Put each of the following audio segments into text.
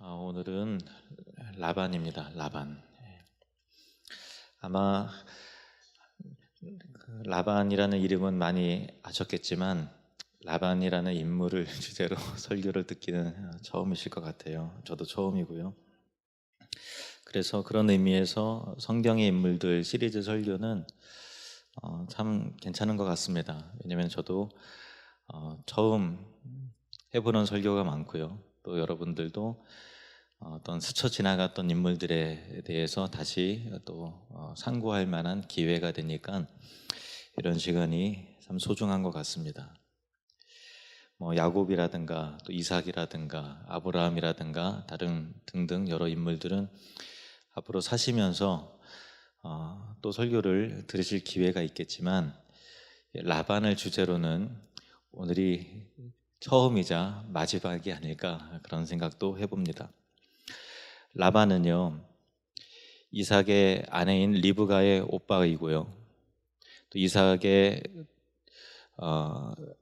오늘은 라반입니다. 라반. 아마 라반이라는 이름은 많이 아셨겠지만 라반이라는 인물을 주제로 설교를 듣기는 처음이실 것 같아요. 저도 처음이고요. 그래서 그런 의미에서 성경의 인물들 시리즈 설교는 참 괜찮은 것 같습니다. 왜냐하면 저도 처음 해보는 설교가 많고요. 또 여러분들도 어떤 스쳐 지나갔던 인물들에 대해서 다시 또 상고할 만한 기회가 되니까 이런 시간이 참 소중한 것 같습니다. 야곱이라든가 또 이삭이라든가 아브라함이라든가 다른 등등 여러 인물들은 앞으로 사시면서 또 설교를 들으실 기회가 있겠지만 라반을 주제로는 오늘이 처음이자 마지막이 아닐까 그런 생각도 해봅니다. 라반은요, 이삭의 아내인 리브가의 오빠이고요. 또 이삭의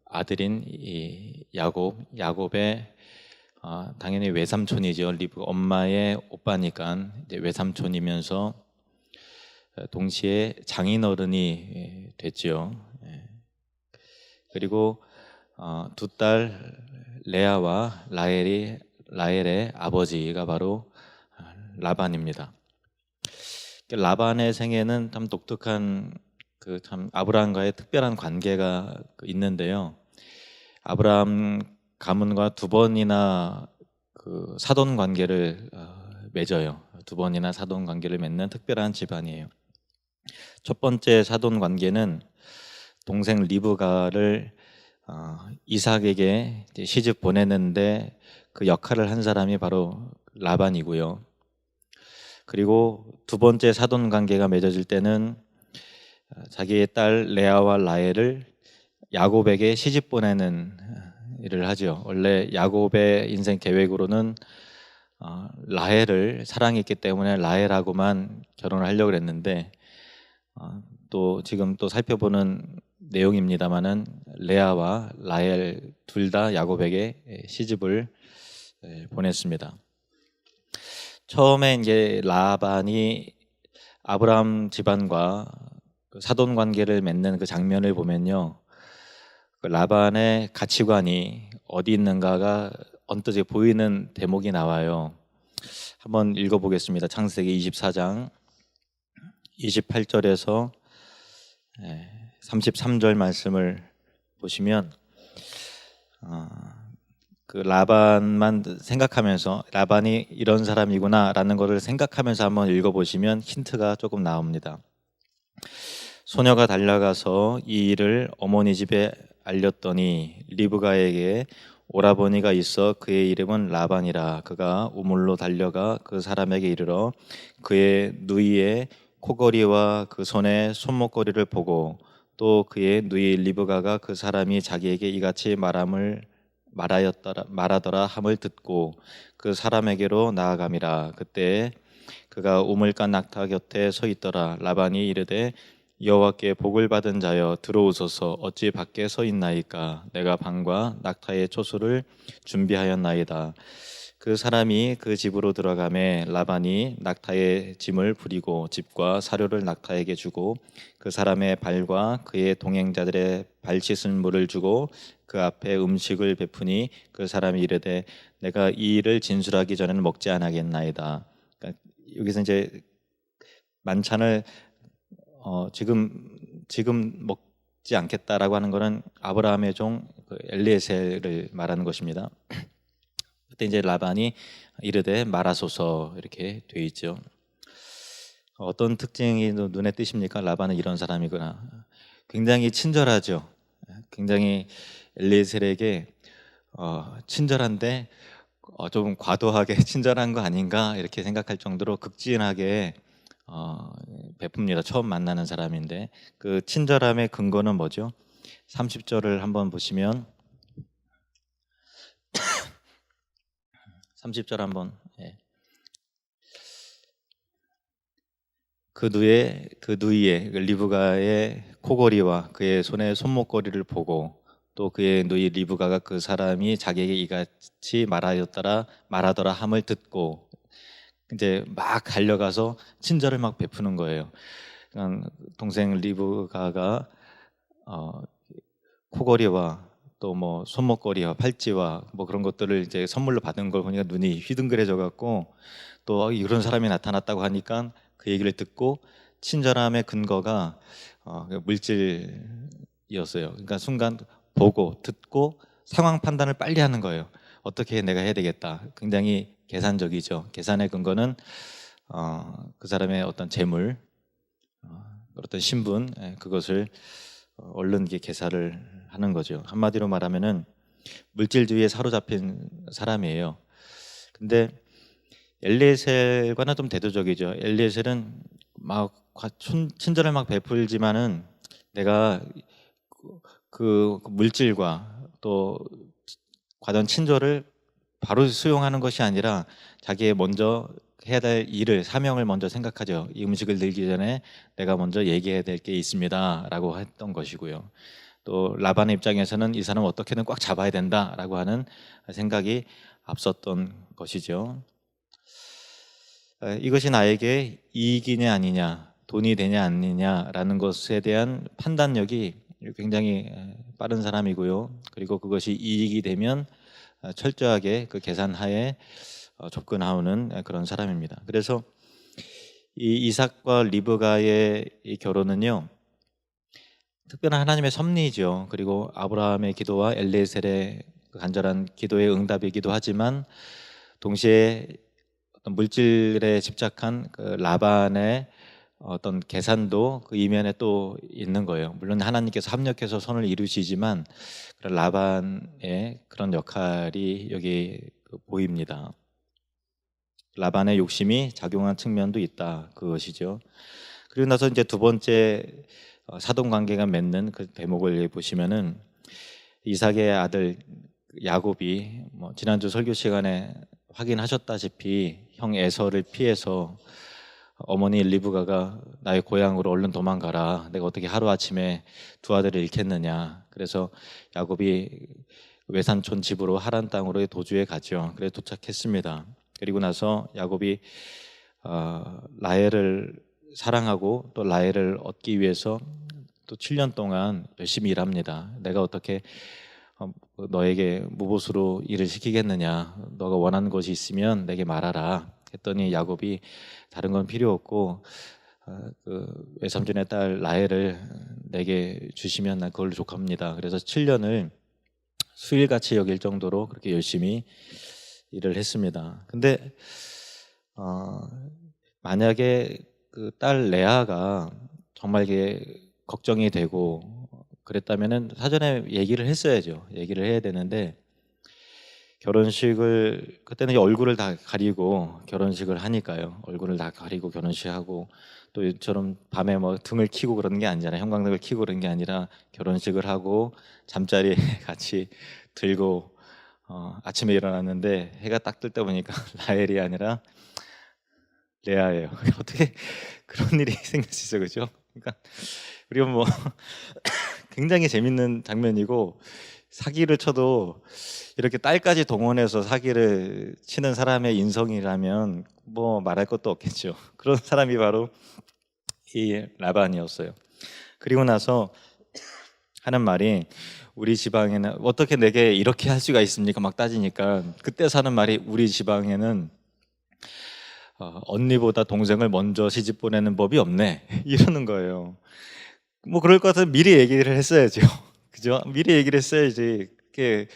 아들인 이 야곱의 당연히 외삼촌이죠. 리브 엄마의 오빠니까 이제 외삼촌이면서 동시에 장인어른이 됐죠. 그리고 두 딸 레아와 라헬의 아버지가 바로 라반입니다. 라반의 생애는 참 독특한 참 아브라함과의 특별한 관계가 있는데요. 아브라함 가문과 두 번이나 사돈 관계를 맺어요. 두 번이나 사돈 관계를 맺는 특별한 집안이에요. 첫 번째 사돈 관계는 동생 리브가를 이삭에게 시집 보내는데 그 역할을 한 사람이 바로 라반이고요. 그리고 두 번째 사돈 관계가 맺어질 때는 자기의 딸 레아와 라헬을 야곱에게 시집 보내는 일을 하죠. 원래 야곱의 인생 계획으로는 라헬을 사랑했기 때문에 라헬하고만 결혼을 하려고 했는데 또 지금 또 살펴보는 내용입니다만은 레아와 라헬 둘 다 야곱에게 시집을 보냈습니다. 처음에 이제 라반이 아브라함 집안과 사돈 관계를 맺는 그 장면을 보면요, 그 라반의 가치관이 어디 있는가가 언뜻 보이는 대목이 나와요. 한번 읽어보겠습니다. 창세기 24장 28절에서 33절 말씀을 보시면 그 라반만 생각하면서 라반이 이런 사람이구나 라는 것을 생각하면서 한번 읽어보시면 힌트가 조금 나옵니다. 소녀가 달려가서 이 일을 어머니 집에 알렸더니 리브가에게 오라버니가 있어 그의 이름은 라반이라. 그가 우물로 달려가 그 사람에게 이르러 그의 누이의 코걸이와 그 손의 손목걸이를 보고 또 그의 누이 리브가가 그 사람이 자기에게 이같이 말하더라 함을 듣고 그 사람에게로 나아감이라. 그때 그가 우물가 낙타 곁에 서 있더라. 라반이 이르되 여호와께 복을 받은 자여 들어오소서. 어찌 밖에 서 있나이까. 내가 방과 낙타의 초소를 준비하였나이다. 그 사람이 그 집으로 들어가매 라반이 낙타의 짐을 부리고 집과 사료를 낙타에게 주고 그 사람의 발과 그의 동행자들의 발 씻은 물을 주고 그 앞에 음식을 베푸니 그 사람이 이르되 내가 이 일을 진술하기 전에는 먹지 않겠나이다. 그러니까 여기서 이제 만찬을 지금 먹지 않겠다라고 하는 것은 아브라함의 종 엘리에셀을 말하는 것입니다. 그때 이제 라반이 이르되 말하소서 이렇게 돼 있죠. 어떤 특징이 눈에 띄십니까? 라반은 이런 사람이구나. 굉장히 친절하죠. 굉장히 엘리에셀에게 친절한데 좀 과도하게 친절한 거 아닌가 이렇게 생각할 정도로 극진하게 베풉니다. 처음 만나는 사람인데 그 친절함의 근거는 뭐죠? 30절을 한번 보시면 30절 한번 그 누이의 리브가의 코걸이와 그의 손의 손목걸이를 보고 또 그의 누이 리브가가 그 사람이 자기에게 이같이 말하더라 함을 듣고 이제 막 달려가서 친절을 막 베푸는 거예요. 동생 리브가가 코걸이와 또 뭐 손목걸이와 팔찌와 뭐 그런 것들을 이제 선물로 받은 걸 보니까 눈이 휘둥그레져 갖고 또 이런 사람이 나타났다고 하니까 그 얘기를 듣고 친절함의 근거가 물질이었어요. 그러니까 순간 보고 듣고 상황 판단을 빨리 하는 거예요. 어떻게 내가 해야 되겠다. 굉장히 계산적이죠. 계산의 근거는 그 사람의 어떤 재물, 어떤 신분, 그것을 얼른 계산을 하는 거죠. 한마디로 말하면은 물질주의에 사로잡힌 사람이에요. 근데 엘리에셀과는 좀 대조적이죠. 엘리에셀은 막 친절을 막 베풀지만은 내가 그 물질과 또 과연 친절을 바로 수용하는 것이 아니라 자기의 먼저 해야 될 일을 사명을 먼저 생각하죠. 이 음식을 들기 전에 내가 먼저 얘기해야 될 게 있습니다라고 했던 것이고요. 또 라반의 입장에서는 이 사람 어떻게든 꽉 잡아야 된다라고 하는 생각이 앞섰던 것이죠. 이것이 나에게 이익이냐 아니냐, 돈이 되냐 아니냐라는 것에 대한 판단력이 굉장히 빠른 사람이고요. 그리고 그것이 이익이 되면 철저하게 그 계산하에 접근하는 그런 사람입니다. 그래서 이 이삭과 리브가의 이 결혼은요, 특별한 하나님의 섭리이죠. 그리고 아브라함의 기도와 엘리에셀의 간절한 기도의 응답이기도 하지만 동시에 어떤 물질에 집착한 그 라반의 어떤 계산도 그 이면에 또 있는 거예요. 물론 하나님께서 합력해서 선을 이루시지만 그런 라반의 그런 역할이 여기 보입니다. 라반의 욕심이 작용한 측면도 있다, 그것이죠. 그리고 나서 이제 두 번째 사돈 관계가 맺는 그 대목을 보시면은 이삭의 아들 야곱이 지난주 설교 시간에 확인하셨다시피 형 에서를 피해서 어머니 리브가가 나의 고향으로 얼른 도망가라. 내가 어떻게 하루아침에 두 아들을 잃겠느냐. 그래서 야곱이 외산촌 집으로 하란 땅으로 도주해 가죠. 그래서 도착했습니다. 그리고 나서 야곱이 라헬을 사랑하고 또 라헬을 얻기 위해서 또 7년 동안 열심히 일합니다. 내가 어떻게 너에게 무보수로 일을 시키겠느냐. 너가 원하는 것이 있으면 내게 말하라. 했더니 야곱이 다른 건 필요 없고 그 외삼촌의 딸 라헬을 내게 주시면 난 그걸로 족합니다. 그래서 7년을 수일같이 여길 정도로 그렇게 열심히 일을 했습니다. 근데 만약에 그 딸 레아가 정말 이게 걱정이 되고 그랬다면은 사전에 얘기를 했어야죠. 얘기를 해야 되는데 결혼식을 그때는 얼굴을 다 가리고 결혼식을 하니까요. 얼굴을 다 가리고 결혼식하고 또 이처럼 밤에 뭐 등을 켜고 그러는 게 아니잖아요. 형광등을 켜고 그런 게 아니라 결혼식을 하고 잠자리에 같이 들고 아침에 일어났는데 해가 딱 뜰 때 보니까 라헬이 아니라 레아예요. 어떻게 그런 일이 생길 수 있어요, 그죠? 그러니까 우리가 뭐 굉장히 재밌는 장면이고 사기를 쳐도 이렇게 딸까지 동원해서 사기를 치는 사람의 인성이라면 뭐 말할 것도 없겠죠. 그런 사람이 바로 이 라반이었어요. 그리고 나서 하는 말이 우리 지방에는 어떻게 내게 이렇게 할 수가 있습니까? 막 따지니까 그때 사는 말이 우리 지방에는 언니보다 동생을 먼저 시집 보내는 법이 없네 이러는 거예요. 뭐 그럴 것 같으면 미리 얘기를 했어야죠. 그죠? 미리 얘기를 했어야지. 그게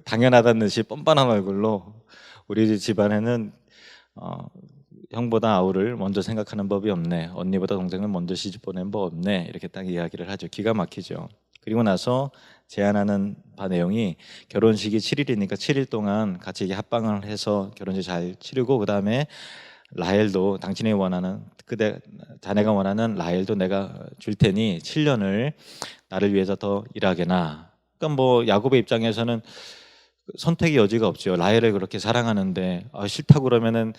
당연하다는 듯이 뻔뻔한 얼굴로 우리 집안에는 형보다 아우를 먼저 생각하는 법이 없네. 언니보다 동생을 먼저 시집 보내는 법 없네. 이렇게 딱 이야기를 하죠. 기가 막히죠. 그리고 나서 제안하는 바 내용이 결혼식이 7일이니까 7일 동안 같이 합방을 해서 결혼식 잘 치르고 그 다음에 라헬도 당신이 원하는 그대 자네가 원하는 라헬도 내가 줄 테니 7년을 나를 위해서 더 일하게나. 그러니까 뭐 야곱의 입장에서는 선택의 여지가 없죠. 라헬을 그렇게 사랑하는데 싫다고 그러면은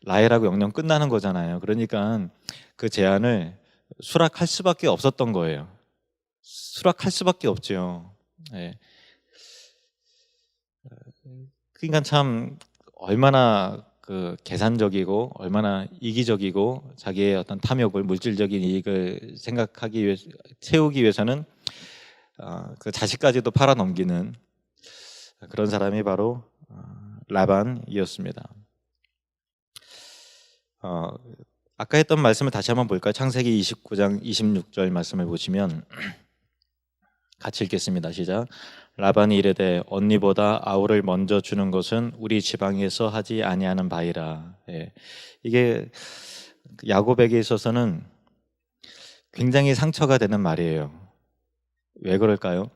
라헬하고 영영 끝나는 거잖아요. 그러니까 그 제안을 수락할 수밖에 없었던 거예요. 수락할 수밖에 없죠. 예. 그러니까 참 얼마나 그 계산적이고 얼마나 이기적이고 자기의 어떤 탐욕을 물질적인 이익을 생각하기 위해 채우기 위해서는 그 자식까지도 팔아넘기는 그런 사람이 바로 라반이었습니다. 아까 했던 말씀을 다시 한번 볼까요? 창세기 29장 26절 말씀을 보시면 같이 읽겠습니다. 시작. 라반이 이르되 언니보다 아우를 먼저 주는 것은 우리 지방에서 하지 아니하는 바이라. 예. 이게 야곱에게 있어서는 굉장히 상처가 되는 말이에요. 왜 그럴까요?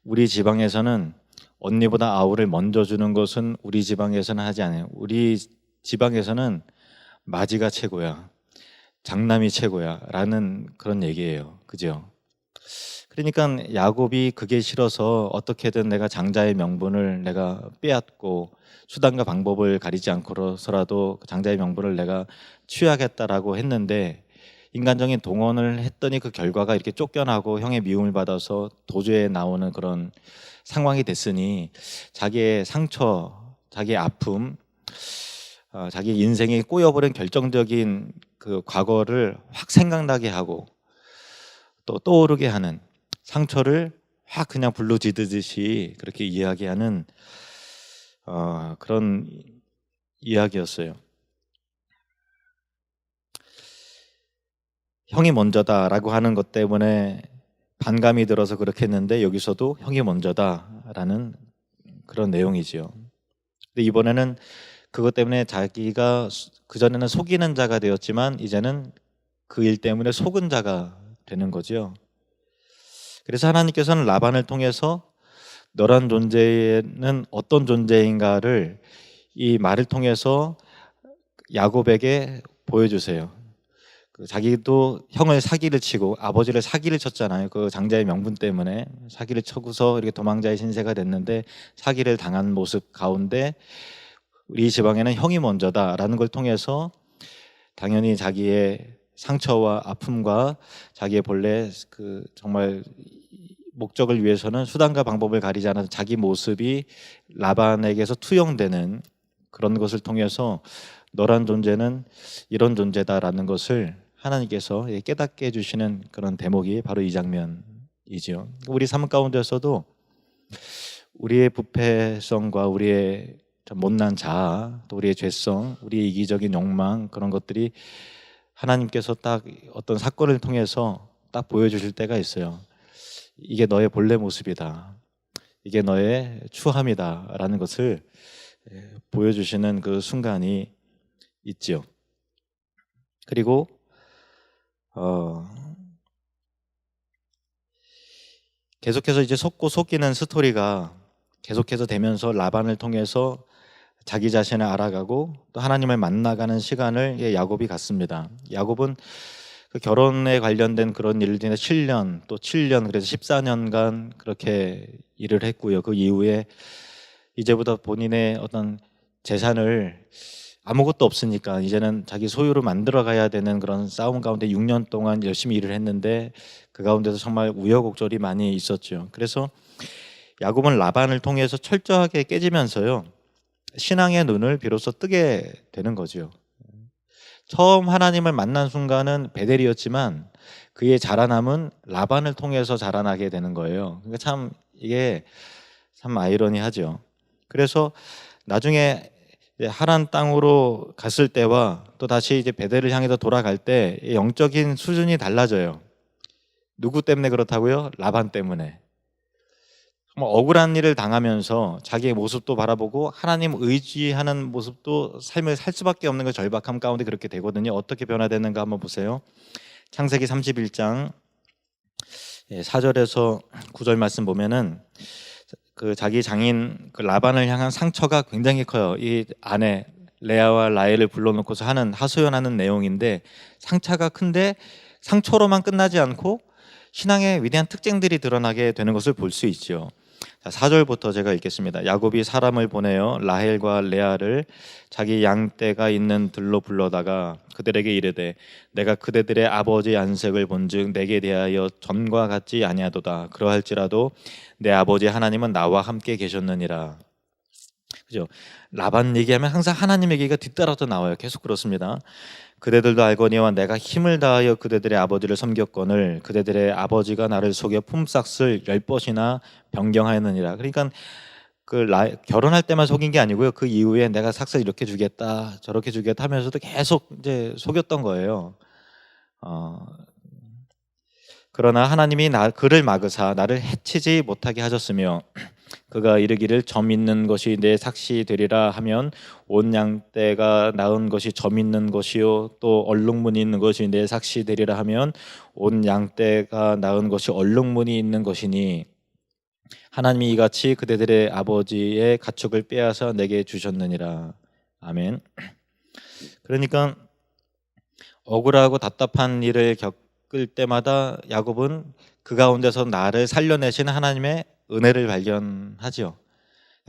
우리 지방에서는 언니보다 아우를 먼저 주는 것은 우리 지방에서는 하지 않아요. 우리 지방에서는 마지가 최고야, 장남이 최고야 라는 그런 얘기예요. 그죠? 그러니까 야곱이 그게 싫어서 어떻게든 내가 장자의 명분을 내가 빼앗고 수단과 방법을 가리지 않고서라도 장자의 명분을 내가 취하겠다라고 했는데, 인간적인 동원을 했더니 그 결과가 이렇게 쫓겨나고 형의 미움을 받아서 도주에 나오는 그런 상황이 됐으니 자기의 상처, 자기의 아픔, 자기 인생이 꼬여버린 결정적인 그 과거를 확 생각나게 하고 또 떠오르게 하는, 상처를 확 그냥 불러지듯이 그렇게 이야기하는 그런 이야기였어요. 형이 먼저다라고 하는 것 때문에 반감이 들어서 그렇게 했는데 여기서도 형이 먼저다라는 그런 내용이지요. 근데 이번에는 그것 때문에 자기가 그전에는 속이는 자가 되었지만 이제는 그 일 때문에 속은 자가 되는 거죠. 그래서 하나님께서는 라반을 통해서 너란 존재는 어떤 존재인가를 이 말을 통해서 야곱에게 보여주세요. 자기도 형을 사기를 치고 아버지를 사기를 쳤잖아요. 그 장자의 명분 때문에 사기를 쳐고서 이렇게 도망자의 신세가 됐는데 사기를 당한 모습 가운데 우리 지방에는 형이 먼저다라는 걸 통해서 당연히 자기의 상처와 아픔과 자기의 본래 그 정말 목적을 위해서는 수단과 방법을 가리지 않아서 자기 모습이 라반에게서 투영되는 그런 것을 통해서 너란 존재는 이런 존재다라는 것을 하나님께서 깨닫게 해주시는 그런 대목이 바로 이 장면이죠. 우리 삶 가운데서도 우리의 부패성과 우리의 못난 자아, 또 우리의 죄성, 우리의 이기적인 욕망, 그런 것들이 하나님께서 딱 어떤 사건을 통해서 딱 보여주실 때가 있어요. 이게 너의 본래 모습이다, 이게 너의 추함이다 라는 것을 보여주시는 그 순간이 있죠. 그리고 계속해서 이제 속고 속이는 스토리가 계속해서 되면서 라반을 통해서 자기 자신을 알아가고 또 하나님을 만나가는 시간을 야곱이 갖습니다. 야곱은 그 결혼에 관련된 그런 일들에 7년 또 7년 그래서 14년간 그렇게 일을 했고요. 그 이후에 이제부터 본인의 어떤 재산을 아무것도 없으니까 이제는 자기 소유로 만들어 가야 되는 그런 싸움 가운데 6년 동안 열심히 일을 했는데 그 가운데서 정말 우여곡절이 많이 있었죠. 그래서 야곱은 라반을 통해서 철저하게 깨지면서요, 신앙의 눈을 비로소 뜨게 되는 거죠. 처음 하나님을 만난 순간은 베델이었지만 그의 자라남은 라반을 통해서 자라나게 되는 거예요. 그러니까 참 이게 참 아이러니하죠. 그래서 나중에 하란 땅으로 갔을 때와 또 다시 이제 베델을 향해서 돌아갈 때 영적인 수준이 달라져요. 누구 때문에 그렇다고요? 라반 때문에. 정말 억울한 일을 당하면서 자기의 모습도 바라보고 하나님 의지하는 모습도 삶을 살 수밖에 없는 그 절박함 가운데 그렇게 되거든요. 어떻게 변화되는가 한번 보세요. 창세기 31장 4절에서 9절 말씀 보면은 그 자기 장인 그 라반을 향한 상처가 굉장히 커요. 이 아내 레아와 라헬을 불러놓고서 하는 하소연하는 내용인데, 상처가 큰데 상처로만 끝나지 않고 신앙의 위대한 특징들이 드러나게 되는 것을 볼 수 있죠. 자, 4절부터 제가 읽겠습니다. 야곱이 사람을 보내어 라헬과 레아를 자기 양떼가 있는 들로 불러다가 그들에게 이르되 내가 그대들의 아버지 안색을 본즉 내게 대하여 전과 같지 아니하도다. 그러할지라도 내 아버지 하나님은 나와 함께 계셨느니라. 그죠? 라반 얘기하면 항상 하나님 얘기가 뒤따라서 나와요. 계속 그렇습니다. 그대들도 알거니와 내가 힘을 다하여 그대들의 아버지를 섬겼거늘 그대들의 아버지가 나를 속여 품삯을 10번이나 변경하였느니라. 그러니까 결혼할 때만 속인 게 아니고요. 그 이후에 내가 삭슬 이렇게 주겠다 저렇게 주겠다 하면서도 계속 이제 속였던 거예요. 그러나 하나님이 그를 막으사 나를 해치지 못하게 하셨으며 그가 이르기를 점 있는 것이 내 삭시 되리라 하면 온 양떼가 낳은 것이 점 있는 것이요 또 얼룩무늬 있는 것이 내 삭시 되리라 하면 온 양떼가 낳은 것이 얼룩무늬 있는 것이니 하나님이 이같이 그대들의 아버지의 가축을 빼앗아 내게 주셨느니라. 아멘. 그러니까 억울하고 답답한 일을 겪을 때마다 야곱은 그 가운데서 나를 살려내신 하나님의 은혜를 발견하지요.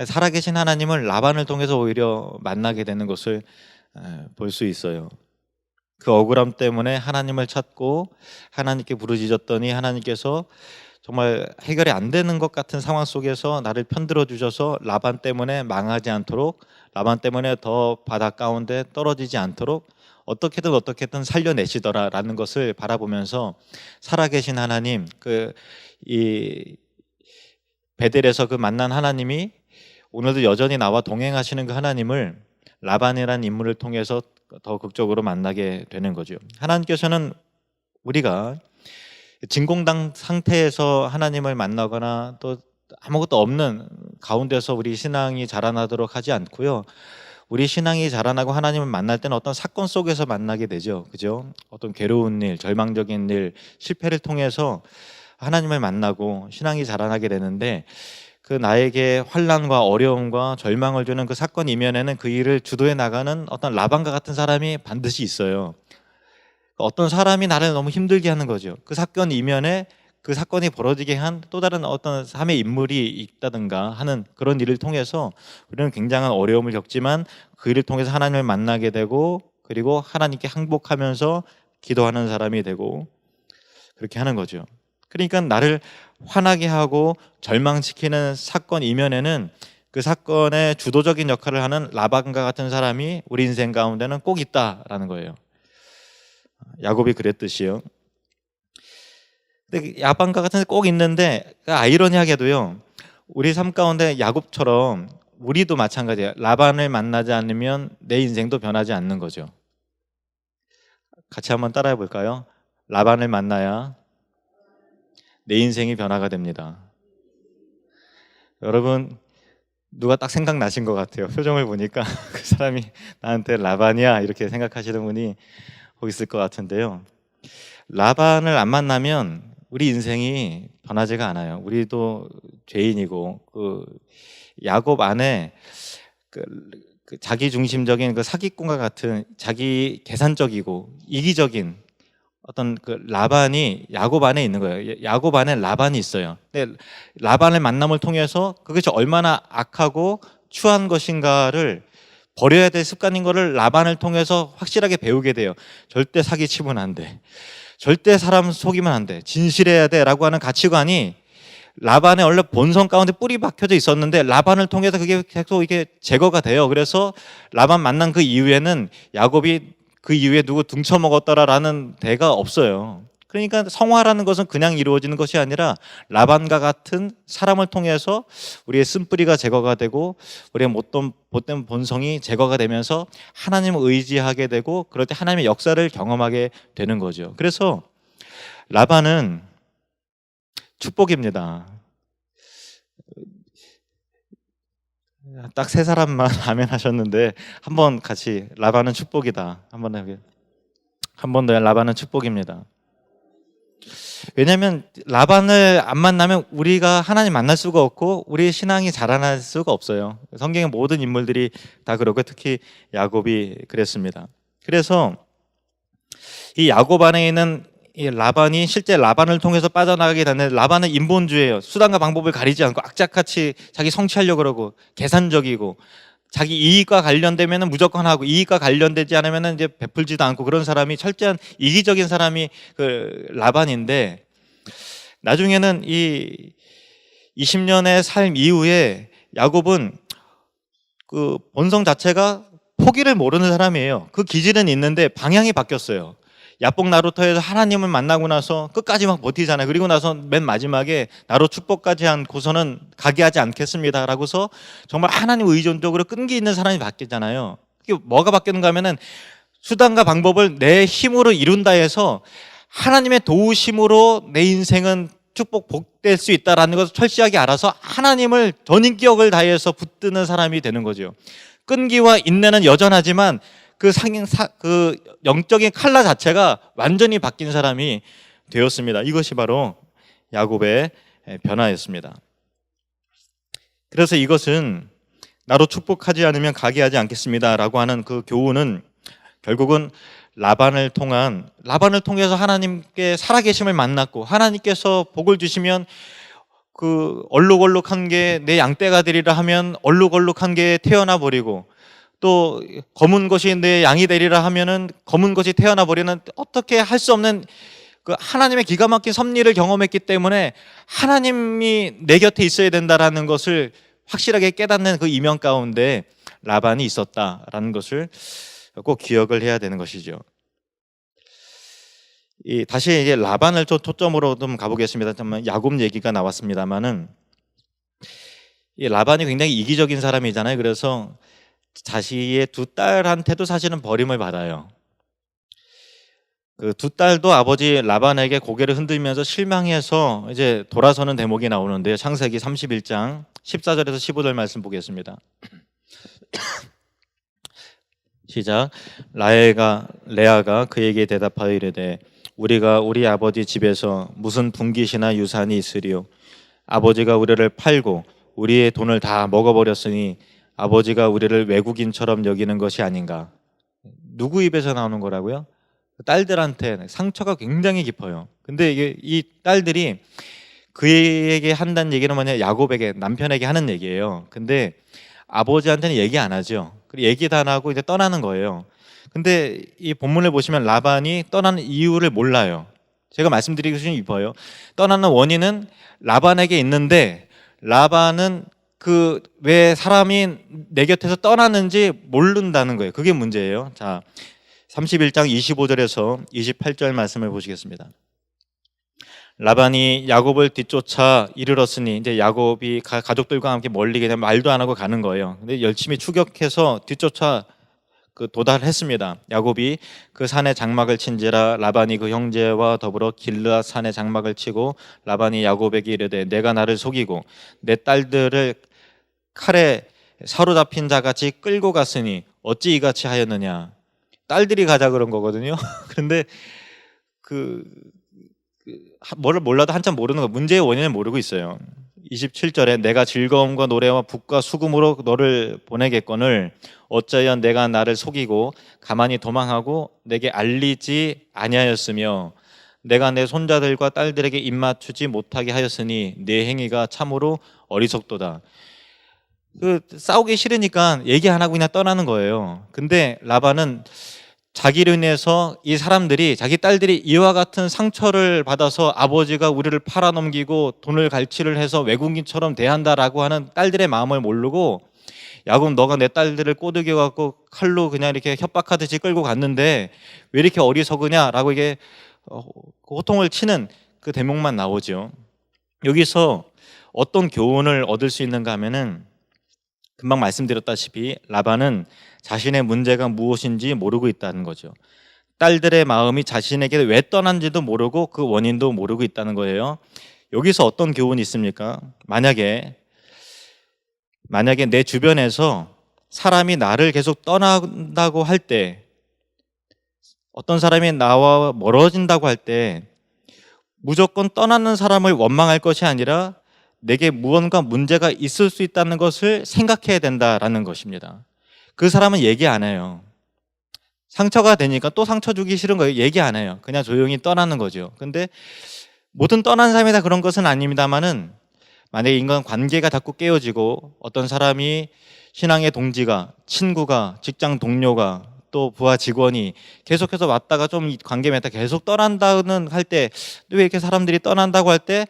살아계신 하나님을 라반을 통해서 오히려 만나게 되는 것을 볼 수 있어요. 그 억울함 때문에 하나님을 찾고 하나님께 부르짖었더니 하나님께서 정말 해결이 안 되는 것 같은 상황 속에서 나를 편들어 주셔서 라반 때문에 망하지 않도록, 라반 때문에 더 바다 가운데 떨어지지 않도록 어떻게든 살려내시더라라는 것을 바라보면서 살아계신 하나님, 이 베델에서 그 만난 하나님이 오늘도 여전히 나와 동행하시는 그 하나님을 라반이라는 인물을 통해서 더 극적으로 만나게 되는 거죠. 하나님께서는 우리가 진공당 상태에서 하나님을 만나거나 또 아무것도 없는 가운데서 우리 신앙이 자라나도록 하지 않고요. 우리 신앙이 자라나고 하나님을 만날 때는 어떤 사건 속에서 만나게 되죠. 그죠? 어떤 괴로운 일, 절망적인 일, 실패를 통해서 하나님을 만나고 신앙이 자라나게 되는데 그 나에게 환난과 어려움과 절망을 주는 그 사건 이면에는 그 일을 주도해 나가는 어떤 라반과 같은 사람이 반드시 있어요. 어떤 사람이 나를 너무 힘들게 하는 거죠. 그 사건 이면에 그 사건이 벌어지게 한 또 다른 어떤 삶의 인물이 있다든가 하는 그런 일을 통해서 우리는 굉장한 어려움을 겪지만 그 일을 통해서 하나님을 만나게 되고 그리고 하나님께 항복하면서 기도하는 사람이 되고 그렇게 하는 거죠. 그러니까 나를 화나게 하고 절망시키는 사건 이면에는 그 사건의 주도적인 역할을 하는 라반과 같은 사람이 우리 인생 가운데는 꼭 있다라는 거예요. 야곱이 그랬듯이요. 근데 야반과 같은 데 꼭 있는데 아이러니하게도요. 우리 삶 가운데 야곱처럼 우리도 마찬가지예요. 라반을 만나지 않으면 내 인생도 변하지 않는 거죠. 같이 한번 따라해 볼까요? 라반을 만나야 내 인생이 변화가 됩니다. 여러분 누가 딱 생각나신 것 같아요. 표정을 보니까 그 사람이 나한테 라반이야 이렇게 생각하시는 분이 거기 있을 것 같은데요. 라반을 안 만나면 우리 인생이 변하지가 않아요. 우리도 죄인이고 그 야곱 안에 그 자기 중심적인 그 사기꾼과 같은 자기 계산적이고 이기적인 어떤 그 라반이 야곱 안에 있는 거예요. 야곱 안에 라반이 있어요. 근데 라반의 만남을 통해서 그것이 얼마나 악하고 추한 것인가를 버려야 될 습관인 거를 라반을 통해서 확실하게 배우게 돼요. 절대 사기치면 안 돼. 절대 사람 속이면 안 돼. 진실해야 돼라고 하는 가치관이 라반의 원래 본성 가운데 뿌리 박혀져 있었는데 라반을 통해서 그게 계속 이게 제거가 돼요. 그래서 라반 만난 그 이후에는 야곱이 그 이후에 누구 등쳐먹었더라라는 대가 없어요. 그러니까 성화라는 것은 그냥 이루어지는 것이 아니라 라반과 같은 사람을 통해서 우리의 쓴뿌리가 제거가 되고 우리의 못된 본성이 제거가 되면서 하나님을 의지하게 되고 그럴 때 하나님의 역사를 경험하게 되는 거죠. 그래서 라반은 축복입니다. 딱 세 사람만 아멘 하셨는데 한번 같이 라반은 축복이다. 한 번 더 라반은 축복입니다. 왜냐하면 라반을 안 만나면 우리가 하나님 만날 수가 없고 우리의 신앙이 자라날 수가 없어요. 성경의 모든 인물들이 다 그렇고 특히 야곱이 그랬습니다. 그래서 이 야곱 안에 있는 이 라반이 실제 라반을 통해서 빠져나가게 되는, 라반은 인본주의예요. 수단과 방법을 가리지 않고 악착같이 자기 성취하려고 그러고 계산적이고, 자기 이익과 관련되면은 무조건 하고, 이익과 관련되지 않으면은 이제 베풀지도 않고, 그런 사람이 철저한 이기적인 사람이 그 라반인데, 나중에는 이 20년의 삶 이후에 야곱은 그 본성 자체가 포기를 모르는 사람이에요. 그 기질은 있는데 방향이 바뀌었어요. 야복 나루터에서 하나님을 만나고 나서 끝까지 막 버티잖아요. 그리고 나서 맨 마지막에 나로 축복까지 않고서는 가게 하지 않겠습니다 라고서 정말 하나님 의존적으로 끈기 있는 사람이 바뀌잖아요. 이게 뭐가 바뀌는가 하면은 수단과 방법을 내 힘으로 이룬다 해서 하나님의 도우심으로 내 인생은 축복 복될 수 있다라는 것을 철저하게 알아서 하나님을 전인격을 다해서 붙드는 사람이 되는 거죠. 끈기와 인내는 여전하지만 그 영적인 칼라 자체가 완전히 바뀐 사람이 되었습니다. 이것이 바로 야곱의 변화였습니다. 그래서 이것은 나로 축복하지 않으면 가게 하지 않겠습니다라고 하는 그 교훈은 결국은 라반을 통해서 하나님께 살아계심을 만났고, 하나님께서 복을 주시면 그 얼룩얼룩한 게 내 양떼가 되리라 하면 얼룩얼룩한 게 태어나 버리고, 또 검은 것이 내 양이 되리라 하면은 검은 것이 태어나 버리는, 어떻게 할 수 없는 그 하나님의 기가 막힌 섭리를 경험했기 때문에 하나님이 내 곁에 있어야 된다라는 것을 확실하게 깨닫는 그 이면 가운데 라반이 있었다라는 것을 꼭 기억을 해야 되는 것이죠. 다시 이제 라반을 좀 초점으로 좀 가보겠습니다. 정말 야곱 얘기가 나왔습니다만은, 이 라반이 굉장히 이기적인 사람이잖아요. 그래서 자신의 두 딸한테도 사실은 버림을 받아요. 그 두 딸도 아버지 라반에게 고개를 흔들면서 실망해서 이제 돌아서는 대목이 나오는데요. 창세기 31장 14절에서 15절 말씀 보겠습니다. 시작. 레아가 그에게 대답하여 이르되 우리가 우리 아버지 집에서 무슨 분깃이나 유산이 있으리요? 아버지가 우리를 팔고 우리의 돈을 다 먹어버렸으니 아버지가 우리를 외국인처럼 여기는 것이 아닌가? 누구 입에서 나오는 거라고요? 딸들한테 상처가 굉장히 깊어요. 근데 이게 이 딸들이 그에게 한다는 얘기는 뭐냐, 야곱에게, 남편에게 하는 얘기예요. 근데 아버지한테는 얘기 안 하죠. 그리고 얘기도 안 하고 이제 떠나는 거예요. 근데 이 본문을 보시면 라반이 떠나는 이유를 몰라요. 제가 말씀드리기 싶어요. 떠나는 원인은 라반에게 있는데, 라반은 그 왜 사람이 내 곁에서 떠나는지 모른다는 거예요. 그게 문제예요. 자, 31장 25절에서 28절 말씀을 보시겠습니다. 라반이 야곱을 뒤쫓아 이르렀으니, 이제 야곱이 가족들과 함께 멀리 그냥 말도 안 하고 가는 거예요. 근데 열심히 추격해서 뒤쫓아 도달했습니다. 야곱이 그 산에 장막을 친지라 라반이 그 형제와 더불어 길르앗 산에 장막을 치고, 라반이 야곱에게 이르되 내가 나를 속이고 내 딸들을 칼에 사로잡힌 자같이 끌고 갔으니 어찌 이같이 하였느냐. 딸들이 가자 그런 거거든요. 그런데 뭐를 몰라도 한참 모르는 거, 문제의 원인을 모르고 있어요. 27절에 내가 즐거움과 노래와 북과 수금으로 너를 보내겠거늘 어찌하여 내가 나를 속이고 가만히 도망하고 내게 알리지 아니하였으며 내가 내 손자들과 딸들에게 입맞추지 못하게 하였으니 내 행위가 참으로 어리석도다. 싸우기 싫으니까 얘기 안 하고 그냥 떠나는 거예요. 근데 라반은 자기로 인해서 이 사람들이, 자기 딸들이 이와 같은 상처를 받아서 아버지가 우리를 팔아넘기고 돈을 갈취를 해서 외국인처럼 대한다라고 하는 딸들의 마음을 모르고, 야곱 너가 내 딸들을 꼬드겨 갖고 칼로 그냥 이렇게 협박하듯이 끌고 갔는데 왜 이렇게 어리석으냐라고 이게 호통을 치는 그 대목만 나오죠. 여기서 어떤 교훈을 얻을 수 있는가 하면은, 금방 말씀드렸다시피 라반은 자신의 문제가 무엇인지 모르고 있다는 거죠. 딸들의 마음이 자신에게 왜 떠난지도 모르고 그 원인도 모르고 있다는 거예요. 여기서 어떤 교훈이 있습니까? 만약에 내 주변에서 사람이 나를 계속 떠난다고 할 때, 어떤 사람이 나와 멀어진다고 할 때 무조건 떠나는 사람을 원망할 것이 아니라 내게 무언가 문제가 있을 수 있다는 것을 생각해야 된다라는 것입니다. 그 사람은 얘기 안 해요. 상처가 되니까 또 상처 주기 싫은 거예요. 얘기 안 해요. 그냥 조용히 떠나는 거죠. 근데 모든 떠난 사람이 다 그런 것은 아닙니다만은, 만약에 인간 관계가 자꾸 깨어지고 어떤 사람이, 신앙의 동지가, 친구가, 직장 동료가, 또 부하 직원이 계속해서 왔다가 좀 관계 맺다 계속 떠난다는 할 때, 왜 이렇게 사람들이 떠난다고 할 때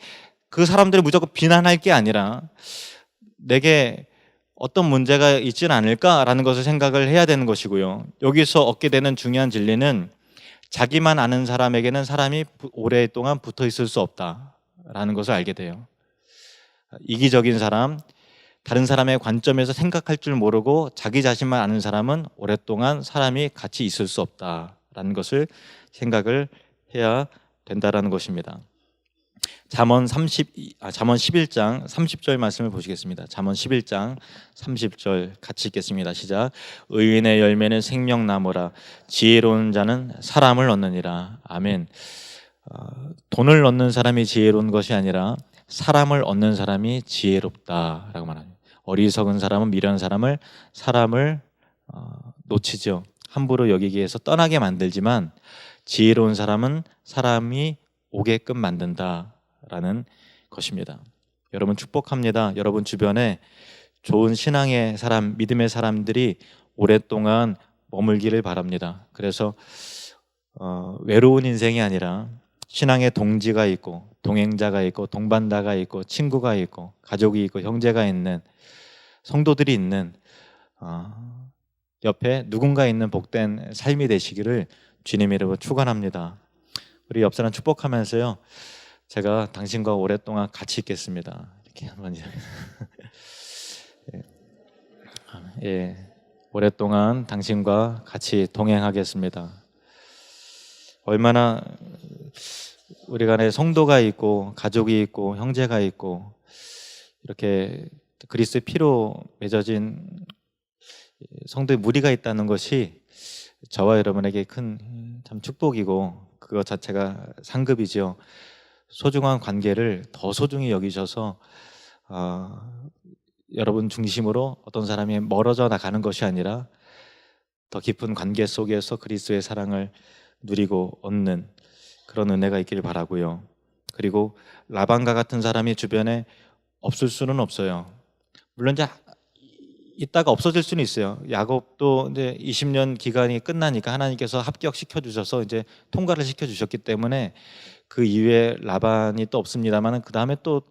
그 사람들을 무조건 비난할 게 아니라 내게 어떤 문제가 있지는 않을까라는 것을 생각을 해야 되는 것이고요. 여기서 얻게 되는 중요한 진리는, 자기만 아는 사람에게는 사람이 오랫동안 붙어 있을 수 없다라는 것을 알게 돼요. 이기적인 사람, 다른 사람의 관점에서 생각할 줄 모르고 자기 자신만 아는 사람은 오랫동안 사람이 같이 있을 수 없다라는 것을 생각을 해야 된다라는 것입니다. 잠언 11장 30절 말씀을 보시겠습니다. 잠언 11장 30절 같이 읽겠습니다. 시작. 의인의 열매는 생명나무라, 지혜로운 자는 사람을 얻느니라. 아멘. 돈을 얻는 사람이 지혜로운 것이 아니라 사람을 얻는 사람이 지혜롭다라고 말합니다. 어리석은 사람은 미련한 사람을 놓치죠. 함부로 여기기 위해서 떠나게 만들지만, 지혜로운 사람은 사람이 오게끔 만든다라는 것입니다. 여러분 축복합니다. 여러분 주변에 좋은 신앙의 사람, 믿음의 사람들이 오랫동안 머물기를 바랍니다. 그래서 외로운 인생이 아니라 신앙의 동지가 있고, 동행자가 있고, 동반자가 있고, 친구가 있고, 가족이 있고, 형제가 있는, 성도들이 있는, 옆에 누군가 있는 복된 삶이 되시기를 주님 이름으로 축원합니다. 우리 옆 사람 축복하면서요, 제가 당신과 오랫동안 같이 있겠습니다. 이렇게 한번 예, 오랫동안 당신과 같이 동행하겠습니다. 얼마나 우리 간에 성도가 있고, 가족이 있고, 형제가 있고, 이렇게 그리스도의 피로 맺어진 성도의 무리가 있다는 것이 저와 여러분에게 큰 참 축복이고, 그것 자체가 상급이죠. 소중한 관계를 더 소중히 여기셔서 여러분 중심으로 어떤 사람이 멀어져 나가는 것이 아니라 더 깊은 관계 속에서 그리스도의 사랑을 누리고 얻는 그런 은혜가 있기를 바라고요. 그리고 라반과 같은 사람이 주변에 없을 수는 없어요. 물론 이제 있다가 없어질 수는 있어요. 야곱도 이제 20년 기간이 끝나니까 하나님께서 합격시켜 주셔서 이제 통과를 시켜 주셨기 때문에 그 이후에 라반이 또 없습니다만, 그 다음에 또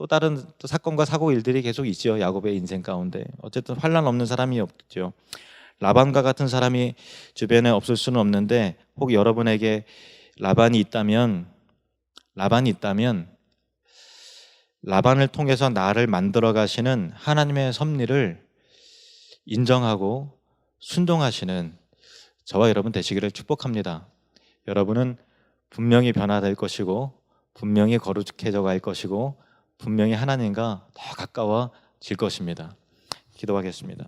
다른 또 사건과 사고 일들이 계속 있죠. 야곱의 인생 가운데. 어쨌든 환난 없는 사람이 없죠. 라반과 같은 사람이 주변에 없을 수는 없는데, 혹 여러분에게 라반이 있다면 라반을 통해서 나를 만들어 가시는 하나님의 섭리를 인정하고 순종하시는 저와 여러분 되시기를 축복합니다. 여러분은 분명히 변화될 것이고, 분명히 거룩해져 갈 것이고, 분명히 하나님과 더 가까워질 것입니다. 기도하겠습니다.